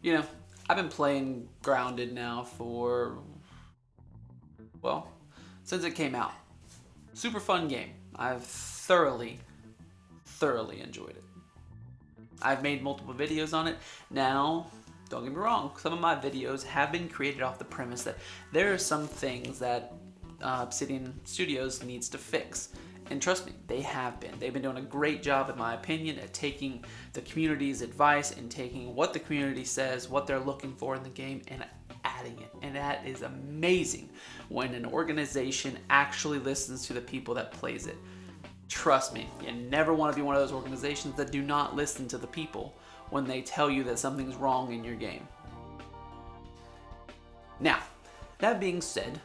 You know, I've been playing Grounded now for, well, since it came out. Super fun game. I've thoroughly enjoyed it. I've made multiple videos on it. Now, don't get me wrong, some of my videos have been created off the premise that there are some things that Obsidian Studios needs to fix. And trust me, they have been. They've been doing a great job, in my opinion, at taking the community's advice and taking what the community says, what they're looking for in the game, and adding it. And that is amazing when an organization actually listens to the people that plays it. Trust me, you never want to be one of those organizations that do not listen to the people when they tell you that something's wrong in your game. Now, that being said,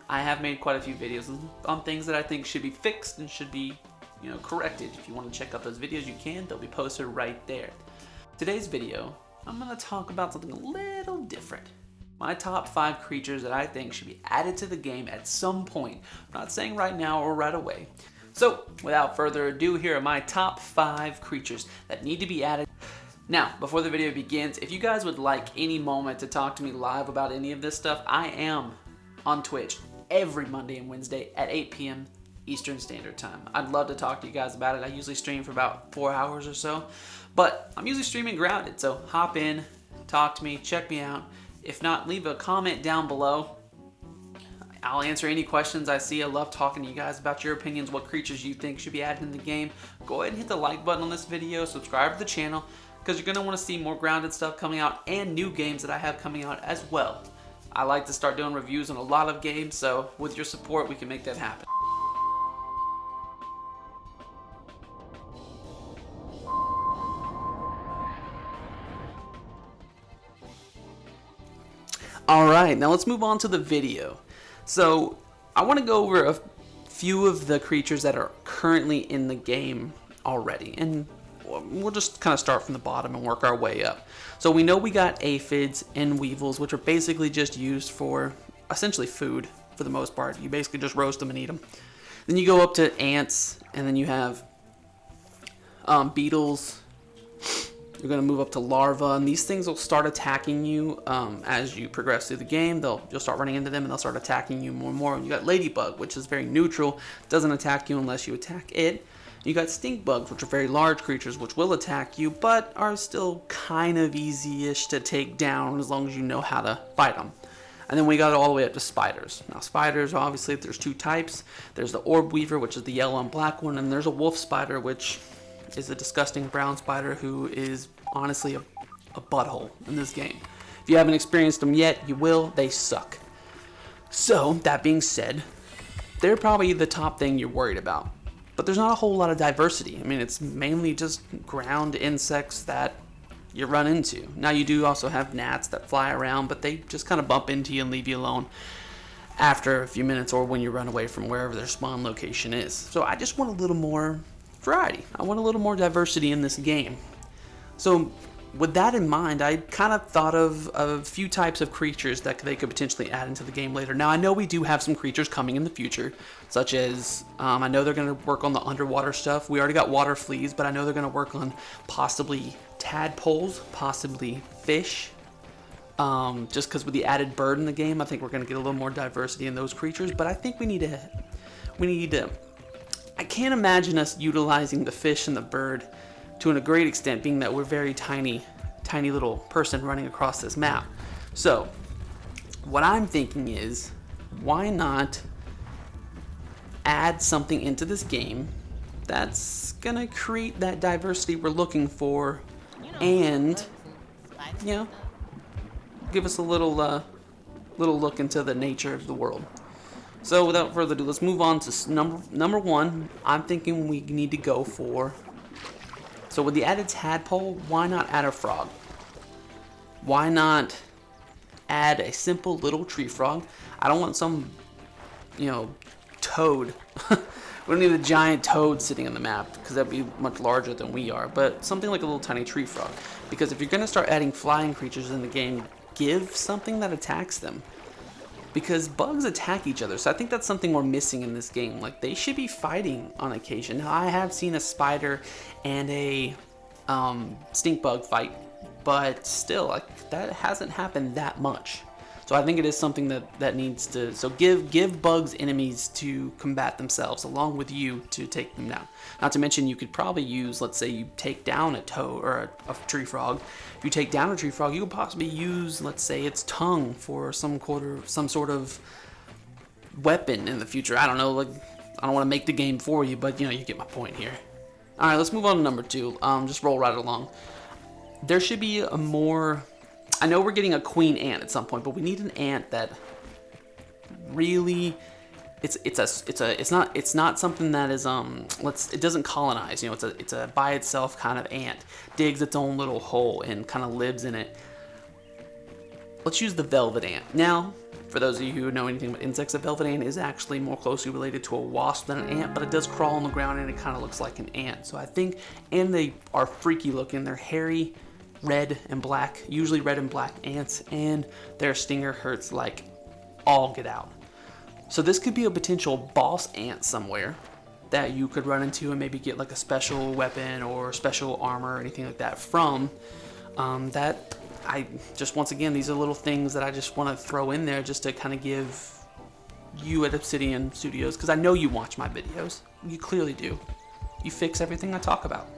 I have made quite a few videos on things that I think should be fixed and should be, corrected. If you want to check out those videos, you can. They'll be posted right there. Today's video, I'm going to talk about something a little different. My top 5 creatures that I think should be added to the game at some point. I'm not saying right now or right away. So, without further ado, here are my top 5 creatures that need to be added. Now, before the video begins, if you guys would like any moment to talk to me live about any of this stuff, I am on Twitch every Monday and Wednesday at 8 p.m. Eastern Standard Time. I'd love to talk to you guys about it. I usually stream for about 4 hours or so, but I'm usually streaming Grounded, so hop in, talk to me, check me out. If not, leave a comment down below. I'll answer any questions I see. I love talking to you guys about your opinions, what creatures you think should be added in the game. Go ahead and hit the like button on this video, subscribe to the channel, because you're going to want to see more Grounded stuff coming out and new games that I have coming out as well. I like to start doing reviews on a lot of games, so with your support, we can make that happen. Alright, now let's move on to the video. So, I want to go over a few of the creatures that are currently in the game already, and we'll just kind of start from the bottom and work our way up. So we know we got aphids and weevils, which are basically just used for essentially food for the most part. You basically just roast them and eat them. Then you go up to ants, and then you have beetles. You're going to move up to larvae, and these things will start attacking you as you progress through the game. You'll start running into them, and they'll start attacking you more and more. And you got ladybug, which is very neutral. Doesn't attack you unless you attack it. You got stink bugs, which are very large creatures, which will attack you, but are still kind of easy-ish to take down as long as you know how to fight them. And then we got all the way up to spiders. Now, spiders, obviously, there's 2 types. There's the orb weaver, which is the yellow and black one, and there's a wolf spider, which is a disgusting brown spider who is honestly a butthole in this game. If you haven't experienced them yet, you will. They suck. So, that being said, they're probably the top thing you're worried about. But there's not a whole lot of diversity. I mean, it's mainly just ground insects that you run into. Now, you do also have gnats that fly around, but they just kind of bump into you and leave you alone after a few minutes or when you run away from wherever their spawn location is. So I just want a little more variety. I want a little more diversity in this game. So with that in mind, I kind of thought of a few types of creatures that they could potentially add into the game later. Now, I know we do have some creatures coming in the future, such as, I know they're going to work on the underwater stuff. We already got water fleas, but I know they're going to work on possibly tadpoles, possibly fish. Just because with the added bird in the game, I think we're going to get a little more diversity in those creatures. But I think we need to, I can't imagine us utilizing the fish and the bird to a great extent, being that we're very tiny little person running across this map. So what I'm thinking is, why not add something into this game that's gonna create that diversity we're looking for, and give us a little look into the nature of the world. So without further ado, let's move on to number 1. I'm thinking we need to go for, so with the added tadpole, why not add a frog? Why not add a simple little tree frog? I don't want some, toad. We don't need a giant toad sitting on the map, because that'd be much larger than we are, but something like a little tiny tree frog. Because if you're going to start adding flying creatures in the game, give something that attacks them. Because bugs attack each other, so I think that's something we're missing in this game. Like, they should be fighting on occasion. Now, I have seen a spider and a stink bug fight but still, like, that hasn't happened that much. So I think it is something that needs to, so give bugs enemies to combat themselves along with you to take them down. Not to mention, you could probably use, let's say you take down a toad or a tree frog. If you take down a tree frog, you could possibly use, let's say, its tongue for some sort of weapon in the future. I don't know, like, I don't want to make the game for you, but you know, you get my point here. All right, let's move on to number 2. Just roll right along. There should be a more, I know we're getting a queen ant at some point, but we need an ant that really, it's not something that is it doesn't colonize. You know, it's a by itself kind of ant, digs its own little hole and kind of lives in it. Let's use the velvet ant. Now, for those of you who know anything about insects, a velvet ant is actually more closely related to a wasp than an ant, but it does crawl on the ground and it kind of looks like an ant. So I think, and they are freaky looking. They're hairy, red and black, usually red and black ants, and their stinger hurts like all get out. So this could be a potential boss ant somewhere that you could run into and maybe get like a special weapon or special armor or anything like that from. That I just, once again, these are little things that I just want to throw in there just to kind of give you at Obsidian Studios, because I know you watch my videos. You clearly do. You fix everything I talk about.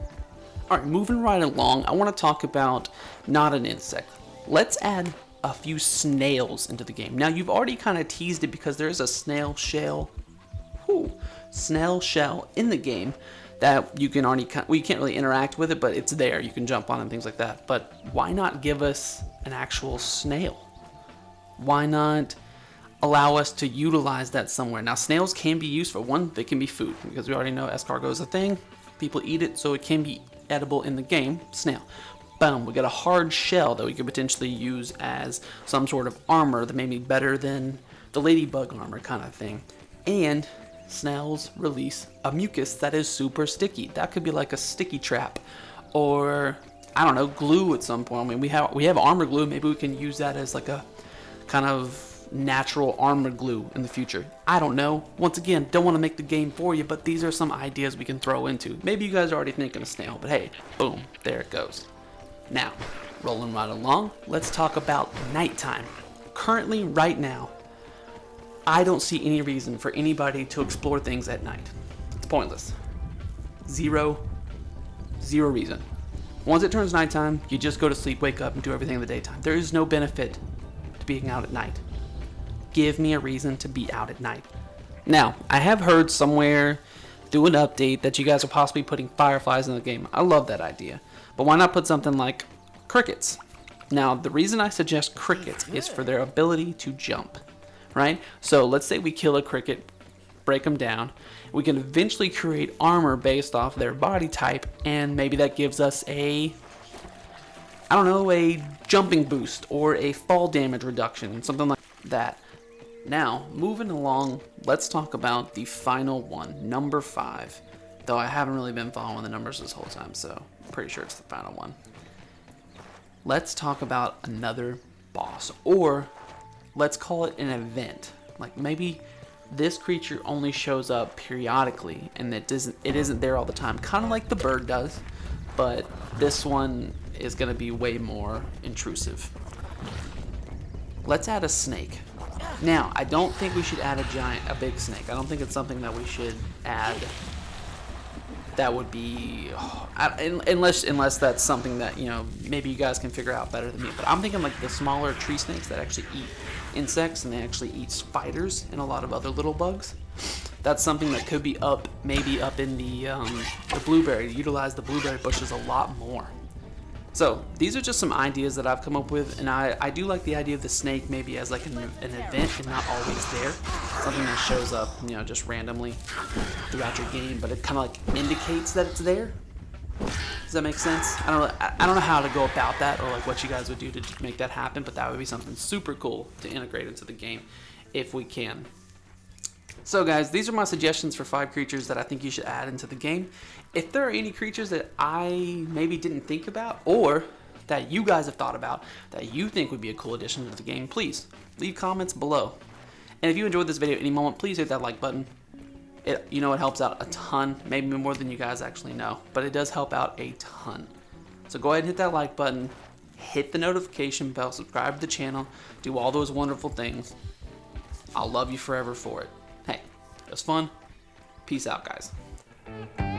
All right, moving right along, I want to talk about not an insect. Let's add a few snails into the game. Now, you've already kind of teased it because there is a snail shell in the game that you can already, well, you can't really interact with it, but it's there. You can jump on and things like that. But why not give us an actual snail? Why not allow us to utilize that somewhere? Now, snails can be used for one, they can be food, because we already know escargot is a thing. People eat it, so it can be edible in the game. Snail. Boom, we got a hard shell that we could potentially use as some sort of armor that may be better than the ladybug armor kind of thing. And snails release a mucus that is super sticky. That could be like a sticky trap, or I don't know, glue at some point. I mean, we have armor glue. Maybe we can use that as like a kind of natural armor glue in the future. I don't know. Once again, don't want to make the game for you, but these are some ideas we can throw into. Maybe you guys are already thinking of snail, but hey, boom, there it goes. Now, rolling right along, let's talk about nighttime. Currently, right now, I don't see any reason for anybody to explore things at night. It's pointless. Zero reason. Once it turns nighttime, you just go to sleep, wake up, and do everything in the daytime. There is no benefit to being out at night. Give me a reason to be out at night. Now, I have heard somewhere through an update that you guys are possibly putting fireflies in the game. I love that idea. But why not put something like crickets? Now, the reason I suggest crickets is for their ability to jump, right? So let's say we kill a cricket, break them down. We can eventually create armor based off their body type, and maybe that gives us a jumping boost or a fall damage reduction, something like that. Now, moving along, let's talk about the final one, number 5. Though I haven't really been following the numbers this whole time, so I'm pretty sure it's the final one. Let's talk about another boss, or let's call it an event. Like maybe this creature only shows up periodically, and it isn't there all the time, kind of like the bird does, but this one is going to be way more intrusive. Let's add a snake. Now, I don't think we should add a big snake. I don't think it's something that we should add. That would be, unless that's something that, you know, maybe you guys can figure out better than me. But I'm thinking like the smaller tree snakes that actually eat insects, and they actually eat spiders and a lot of other little bugs. That's something that could be maybe up in the blueberry. Utilize the blueberry bushes a lot more. So these are just some ideas that I've come up with, and I do like the idea of the snake maybe as like an event and not always there. Something that shows up, you know, just randomly throughout your game, but it kind of like indicates that it's there. Does that make sense? I don't know how to go about that, or like what you guys would do to make that happen, but that would be something super cool to integrate into the game if we can. So guys, these are my suggestions for 5 creatures that I think you should add into the game. If there are any creatures that I maybe didn't think about, or that you guys have thought about that you think would be a cool addition to the game, please leave comments below. And if you enjoyed this video at any moment, please hit that like button. It helps out a ton, maybe more than you guys actually know, but it does help out a ton. So go ahead and hit that like button, hit the notification bell, subscribe to the channel, do all those wonderful things. I'll love you forever for it. Hey, it was fun. Peace out, guys.